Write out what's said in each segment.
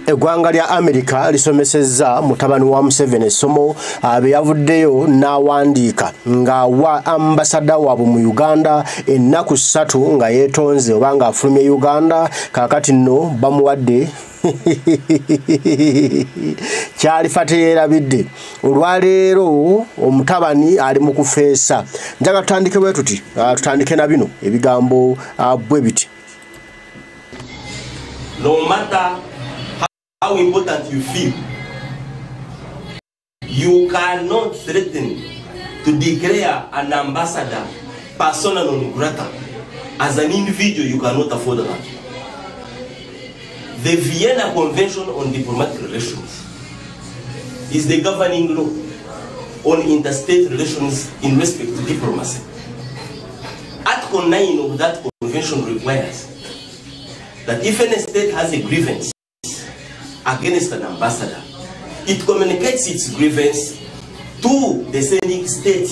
Eggwanga lya America lisomesezza mutabani wa Museveni essomo be yavuddeyo n'awandiika nga wa ambasada waabwe mu Uganda ennaku 3 nga yeetonze oba nga afulumye Uganda kaakati nno bamuwadde kyali fateerabidde olwaleero omutabani ali mu kufeesa. Njaga tutandike bwe tuti tutandike na bino ebigambo bwe biti. No matter how important you feel, you cannot threaten to declare an ambassador persona non grata. As an individual, you cannot afford that. The Vienna Convention on Diplomatic Relations is the governing law on interstate relations in respect to diplomacy. Article 9 of that convention requires that if any state has a grievance against an ambassador, it communicates its grievance to the sending state.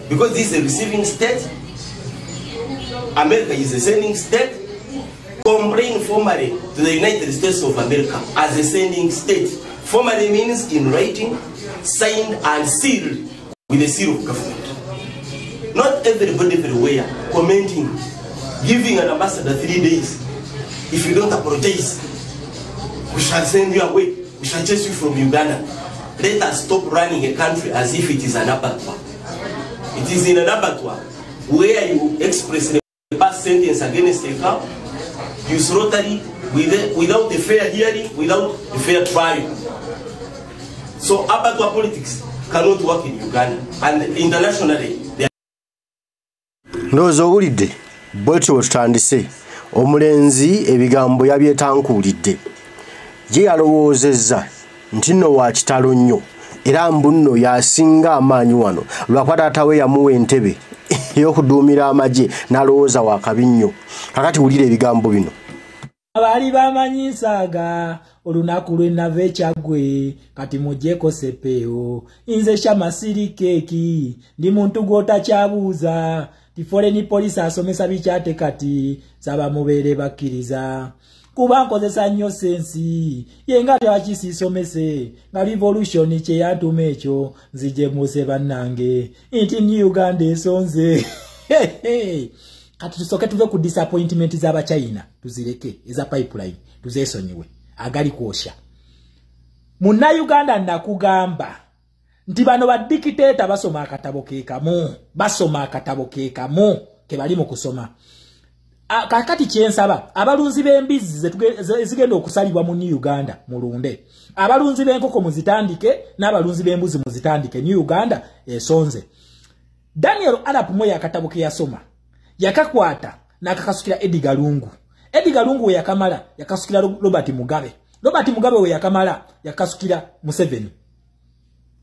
Because this is a receiving state, America is a sending state, complain formally to the United States of America as a sending state. Formally means in writing, signed and sealed with the seal of government. Not everybody everywhere commenting, giving an ambassador 3 days. If you don't apologize, we shall send you away. We shall chase you from Uganda. Let us stop running a country as if it is an abattoir. It is in an abattoir where you express a past sentence against a cow, you slaughter it without a fair hearing, without a fair trial. So abattoir politics cannot work in Uganda and internationally. Ndozo ulide, bwetyo tutandise. Omulenzi ebigambo yabyetankuulidde. Ye yalowoozezza nti nno wa kitalo nnyo era mbunno yasinga amaanyi wano lwakuba taata we yamuwa entebe ey'okuduumira amagye n'alowooza wa kabi nnyo. Kakati wulira ebigambo bino. Abali bamanyi nsaaga olunaku lwe nava ekyagwe kati muggyeko sepeo nze Shamasiri keeki ndi muntu gw'otakyabuuza ti foreign police asomesa bikyate kati saba mubeere bakkiriza kuba nkozesa nnyo sensi yenga twakisisomese nga revolution kye yantuma ekyo nzije muse bannange nti New Uganda esonze kati tusoke tuve ku disappointment z'aba China tuzireke eza pipeline tuzesonyiwe agali kwosha munna Uganda nakugamba nti bano ba dictator basoma akatabo keekamu ke bali mu kusoma kakati kyensaba abalunzi b'embizi zigenda okusalibwa mu New Uganda mulunde abalunzi b'enkoko muzitandike n'abalunzi b'embuzi muzitandike New Uganda esonze. Daniel Arap Moi akatabo ke yasoma yakakwata nakakasukira Edgar Lungu we yakamala yakasukira Robert Mugabe we yakamala yakasukira Museveni.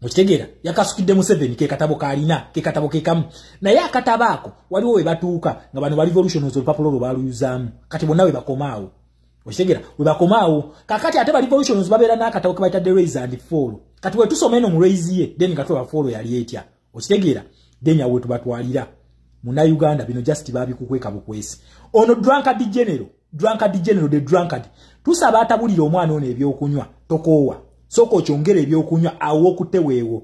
Mukitegera yakasukidde Museveni ke katabo kalina ke katabo ke kamu na ya katabako waliwo we batuuka nga bano bali revolution olupapula baluyuzamu kati bonna we bakomaawo. Mukitegera we bakomaawo kakati ate bali revolution babeera n'akatabo ke bayita the rise and fall kati we tusoma eno mu rise ye then katwa fall yali etya. Mukitegera denya we tubatwalira muna Uganda bino just babikukweka bukwesi ono drunkard general the drunkard tusaba atabulira omwana ono ebyokunywa tokoowa soko kyongere ebyokunywa awo kuteweewo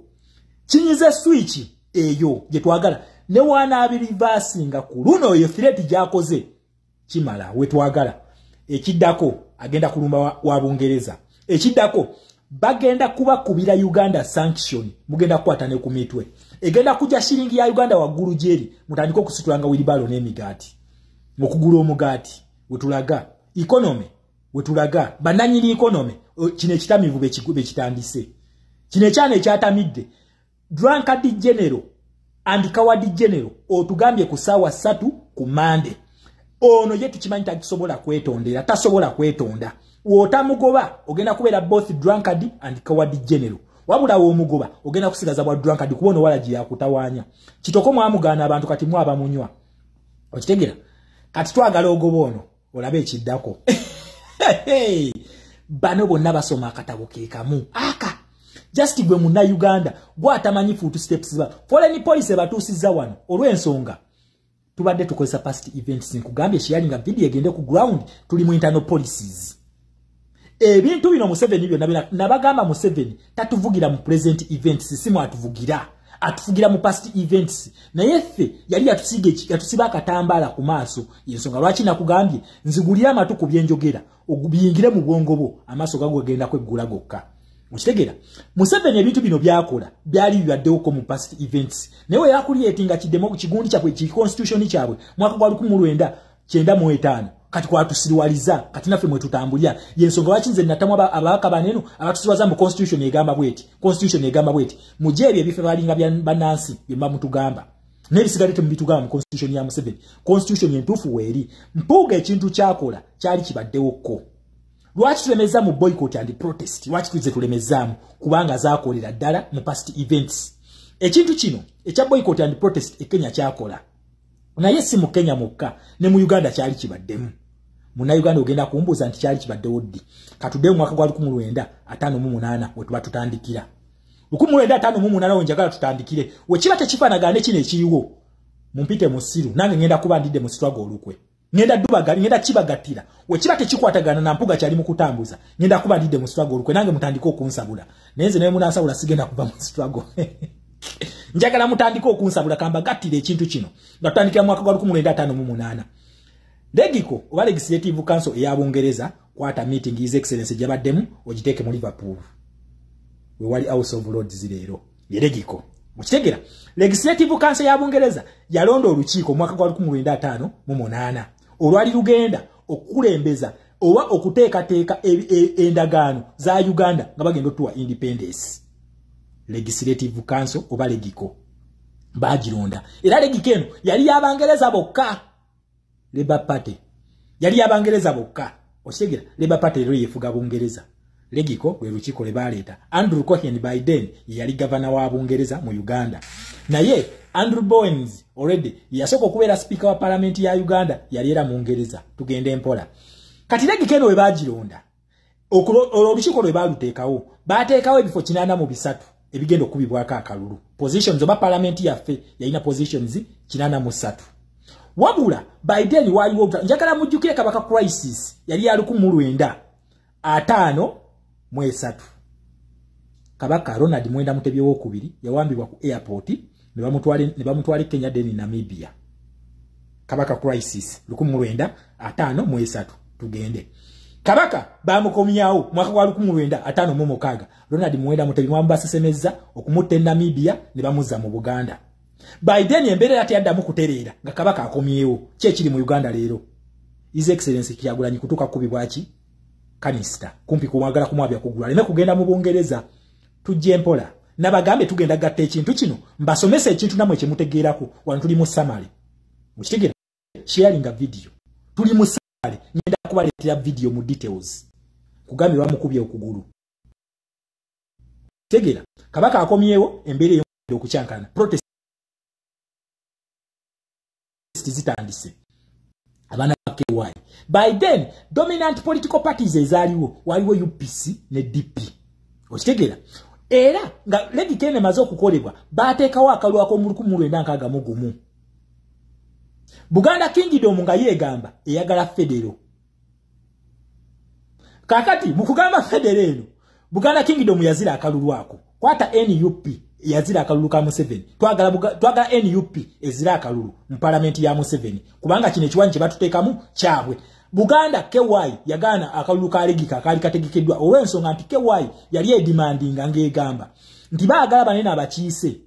kinyize switch eyo gye twagala ne wana abirivasinga ku luno yo threat gyakoze kimala we twagala ekiddako agenda kulumba wa Bungereza ekiddako bagenda kuba kubira Uganda sanction mugenda kwata ne kumitwe egenda kuja shilingi ya Uganda waggulu jeri mutandika okusitulanga wilibalo n'emigaati mukugula omugaati wetulaga economy wetulaga bananyiri economy kine kitamivu be kitandise kine cyane kyatamidde drunkard general and coward general otugambye ku sawa 3 ku Mande ono ye tukimanyi takisobola kwetondera tasobola kwetonda wotamugoba ogenda kubeera both drunkard and coward general wabula wo mugoba ogenda kusigaza bwa drunkard kubona wala jya kutawanya kitoko mwamugana abantu kati mwaba munywa okitegera kati twagala ogobono olabe ekiddako bano bonna basoma akatabo keekamu aka just gwe munna Uganda gwatamanyi foot steps ba foreign police batusiza wano olw'ensonga tubadde tukozesa past events nkugambye sharing video egende ku ground tuli mu internal policies ebintu bino Museveni byo nabagamba Museveni tatuvugira mu present events simu atuvugira mu past events naye ffe yali yatusiba akatambala ku maaso yensonga lwaki nakugambye nzigulira amatu byenjogera ogubiyingire mu bwongo bo amaaso gago genda kweggula gokka mukitegera Museveni ebintu bino byakola byali byaddeko mu past events naye yakuliyetinga kidemo ku kigundi kyabwe ki constitution kyabwe mwaka gwa 1995 kati kwatusiriwaliza kati naffe mwe tutambulya yensonga lwaki natamwa ababaka baneno abatusiriwaza mu constitution egamba bweti mujebye ebife balinga bya banansi byemba mutugamba nebisigalete mu bitugamba mu constitution ya Museveni constitution yentufu weeri mpuga ekintu kyakola kyali kibaddewoko lwaki tulemeza mu boycott and protest lwaki tuize tulemezaamu kubanga zaakolera ddala mu past events ekintu kino ekya boycott and protest Kenya kyakola naye si mu Kenya mukka ne mu Uganda kyali kibaddemu muna Uganda ogenda kumbuza nti kyali kibaddewo ddi katudde mu mwaka gwa 1958 we tuba tutandikira 1958 njagala tutandikire we kiba tekifaanagane kino ekiriwo mumpite musiru nange ngenda kuba ndidde mu struggle olukwe ngenda dubagali ngenda kibagatira we kiba tekikwatagana na mpuga kyali mu kutambuza ngenda kuba ndidde mu struggle olukwe nange mutandika okunsabula nenze naye munansabula sigenda kuva mu struggle njagala mutandika okunsabula kamba gattira ekintu kino nga tutandikira mu mwaka gwa 1958 Legiko oba Legislative Council eya Bungereza kwata meeting His Excellency jabaddemu ogiteeke mu Liverpool we wali House of Lords leero ye Legiko mukitegera Legislative Council ya Bungereza yalonda olukiiko mwaka gwa 1958 olwali lugenda okukulembeza oba okuteekateeka endagaano za Uganda nga bagenda otuwa independence Legislative Council oba Legiko bagironda era Legiko eno yali y'Abangereza bokka Labour Party yali y'Abangereza bokka okitegera Labour Party lero yefuga Bungereza Legiko lwe lukiiko lwe baleeta Andrew Cohen Biden yali governor wa Bungereza mu Uganda naye Andrew Bowens already yasooka okubeera speaker wa parliament ya Uganda yali era mu Bungereza tugende empola kati Legiko eno we bagironda olukiiko lwe baluteekawo baateekawo ebifo 83 ebigenda okubibwako akalulu positions oba parliament yaffe yalina positions 83 wabula Biden waliwo njagala mujjukire kabaka crisis yali ya 1953 kabaka Ronald Mwenda Mutebi w'okubiri yawambibwa ku airport ne bamutwala Kenya deni Namibia kabaka crisis 1953 tugende kabaka bamukomyawo mwaka gwa 1956 Ronald Mwenda Mutebi mwambasesemeza okumutta Namibia ne bamuzza mu Buganda Biden emberera atiyaddamu kutereera nga kabaka akomyewo kyekiri mu Uganda leero His Excellency Kyagulanyi kutuka kubibwaki kanista kumpi kumwagala kumwabya kugula leme kugenda mu Bungereza tujje mpola nabagambe tugenda gatta ekintu kino mbasomesa ekintu namwe kyemutegeerako wano tuli mu summary mukitegera sharing a video tuli mu summary ngenda kubaleetera video mu details kugambe bamukubye okugulu tegera kabaka akomyewo embere okukyankana protest zitandise abana KY by then dominant political parties ezaliwo waliwo UPC ne DP okitegera era nga Legiko eno emaze okukolebwa baateekawo akalulu ak'omulukumu Buganda Kingdom nga yeegamba eyagala federo kakati mu kugamba federo eno Buganda Kingdom yazira akalulu ako kwata NUP yazira akalulu ka Museveni twagala NUP ezira akalulu mu parliament ya Museveni kubanga kino ekiwanyi kye batuteekamu kyabwe Buganda KY yagana akalulu ka Legiko akali kategekeddwa olw'ensonga nti KY yali edimandinga ng'egamba nti baagala banene abakiise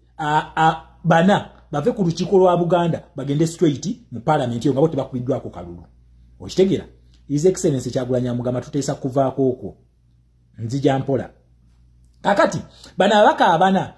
bana bave ku lukiiko lwa Buganda bagende straight mu parliament yo nga bo tebakubiddwako kalulu okitegera His Excellency Kyagulanyi amugamba tuteesa kuvaako okwo nzija mpola kakati bana abaka abana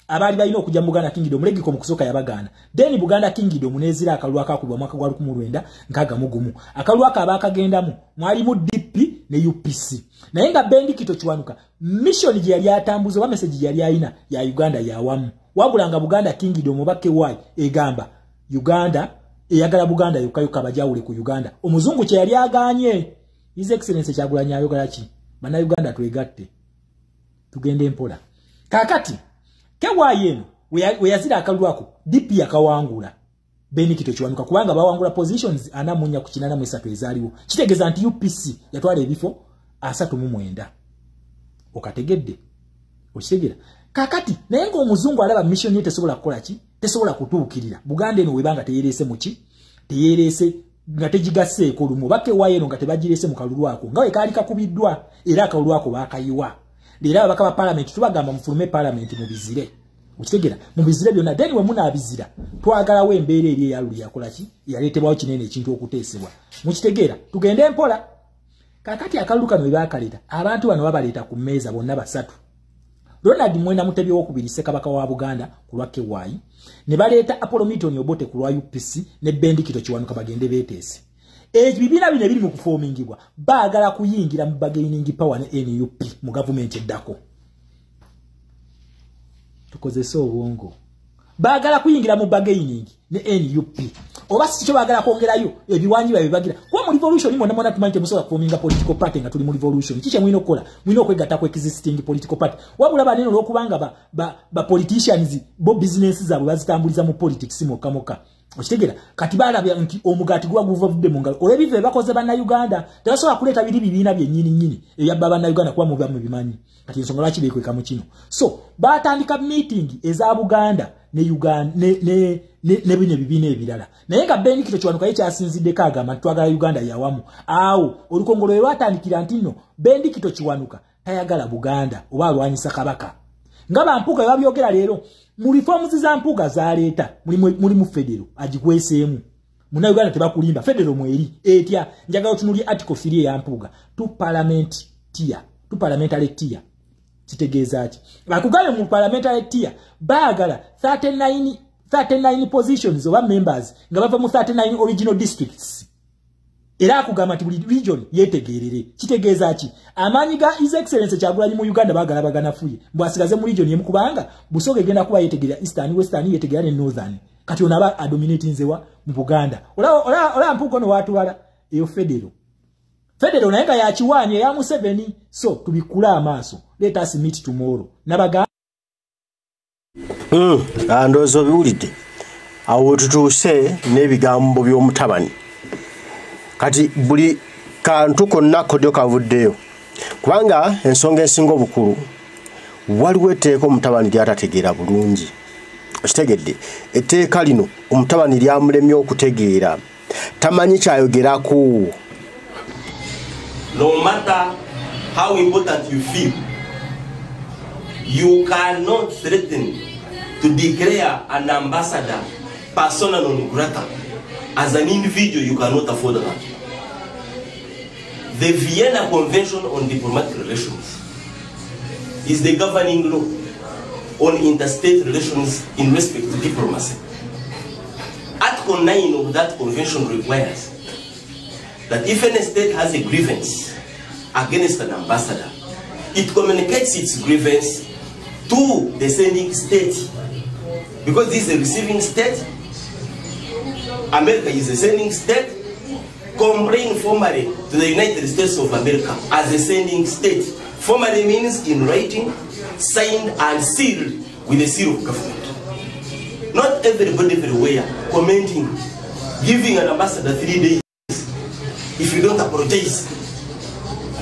abali balina okujja mu Buganda Kingdom Legiko mu kusooka yabagaana then Buganda Kingdom nezira akalulu akakubwa mwaka gwa 1961 akalulu akabakagendamu mwali mu DP ne UPC naye nga Bendikito Kiwanuka mission gye yali atambuza wa message gye yali ayina ya Uganda yawamu wabulanga Buganda Kingdom oba KY egamba Uganda eyagala Buganda yokayoka bajawule ku Uganda omuzungu kye yali aganye His Excellency Kyagulanyi ayogala ki bana Uganda twegatte tugende mpola kakati KY eno we yazira akalulu ako DP yakawangula Bendikito Kiwanuka kubanga bawangula positions anamunya ku 83 ezaliwo kitegeeza nti UPC yatwala ebifo 39 okategedde okitegera kakati naye ngo omuzungu alaba mission ye tesobola kukola ki tesobola kutuukirira Buganda eno webanga teyerese muki teyerese nga tegigase ko lumu bake waye nga tebagirese mu kalulu ako nga we kali kakubiddwa era akalulu ako bakayiwa lera bakaba parliament tubagamba mufulume parliament mu bizire ukitegera mu bizire byonna then we muna abizira twagala we embeere eri eyaluli yakola ki yaletebwaho kinene ekintu okuteesebwa mukitegera tugende empola kakati akalulu kano we bakaleta abantu bano babaleta ku mmeeza bonna basatu Ronald Mwenda Mutebi wokubiri Ssekabaka wa Buganda ku lwake wayi ne baleeta Apollo Milton Obote ku lwa UPC ne Bendikito Kiwanuka bagende beteese bibina bine biri mu kuformingibwa baagala kuyingira mu bargaining power ne NUP mu government eddako tukozese obwongo baagala kuyingira mu bargaining ne NUP oba sicho baagala kwongerayo ebiwanyi babibagira kwa mu revolution mwana mwana tumanye musobola kuforminga political party nga tuli mu revolution kiche mwino kola mwino kwegatta ku existing political party wabula baneno lokubanga ba politicians bo business zaabwe bazitambuliza mu politics mokamoka okitegera kati balabya nti omugati gwa guvudde mu ngalo olebive bakoze banna Uganda tebasobola kuleta biri bibiina byennyini nyini eyabba banna Uganda kuba mu bimanyi kati ensonga lwaki beekweka mu kino so batandika meeting eza Buganda ne Uganda ne bine bibiina ebirala naye nga Bendikito Kiwanuka ekyasinzidde kagamba twagala Uganda yawamu awo olukongolo lwe lwatandikira nti nno Bendikito Kiwanuka tayagala Buganda oba alwanyisa kabaka nga bampuga babyogera leero mu reforms za mpuga zaleeta mulimu federo agikweseemu muna Uganda tebakulimba federo mweri etya njagala otunuli article 3 ya mpuga tu parliamentary tier kitegeeza ki bakugale mu parliamentary tier baagala 39 positions oba members nga bava mu 39 original districts era akugamba nti buli region yetegerere kitegeeza ki amaanyi ga his excellence Kyagulanyi mu Uganda baagala baganafuye mbwasigaze mu region yemu kubanga Busoga egenda kuba yetegerera eastern western yetegerera ne northern kati onaba adominating zewa mu Buganda ola mpuko no watwala eyo federo naye nga yakiwanye ya mu 7 so tubikula amaaso let us meet tomorrow nabaga andozo biwulidde awo tutuuse n'ebigambo by'omutabani kati buli kantu konna kodyo kavuddeyo kubanga ensonga ensinga obukulu waliwo etteeka omutabani lyatategeera bulungi okitegedde etteeka lino omutabani lyamulemye okutegeera tamanyi kyayogerako no matter how important you feel you cannot threaten to declare an ambassador persona non grata. As an individual, you cannot afford that. The Vienna Convention on Diplomatic Relations is the governing law on interstate relations in respect to diplomacy. Article 9 of that convention requires that if any state has a grievance against an ambassador, it communicates its grievance to the sending state. Because this is a receiving state, America is a sending state, complain formally to the United States of America as a sending state. Formally means in writing, signed and sealed with the seal of government. Not everybody everywhere commenting, giving an ambassador 3 days. If you don't apologize,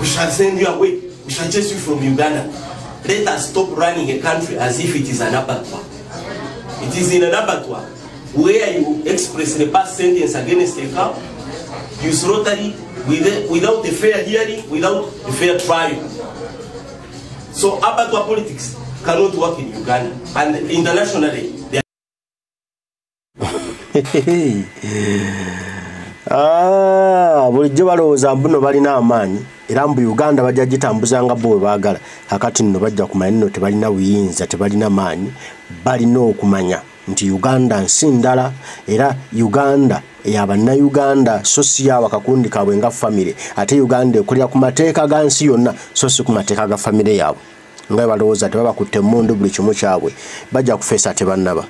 we shall send you away. We shall chase you from Uganda. Let us stop running a country as if it is an abattoir. It is in an abattoir where you express the past sentence against a cow, you slaughter it without a fair hearing, without a fair trial. So abattoir politics cannot work in Uganda, and internationally they bulijjo balowooza mbuno balina amaanyi era mbu Uganda bajja gitambuzanga bo bwe baagala kakati nno bajja kumanya nno tebalina buyinza tebalina maanyi balina okumanya nti Uganda nsi ndala era Uganda y'abannayuganda so si y'abakakundi kaabwe nga famire ate Uganda ekolera ku mateeka ga nsi yonna so si ku mateeka ga famire yaabwe nga balowooza tebabakutte emmundu buli kimu kyabwe bajja kufeesa tebannaba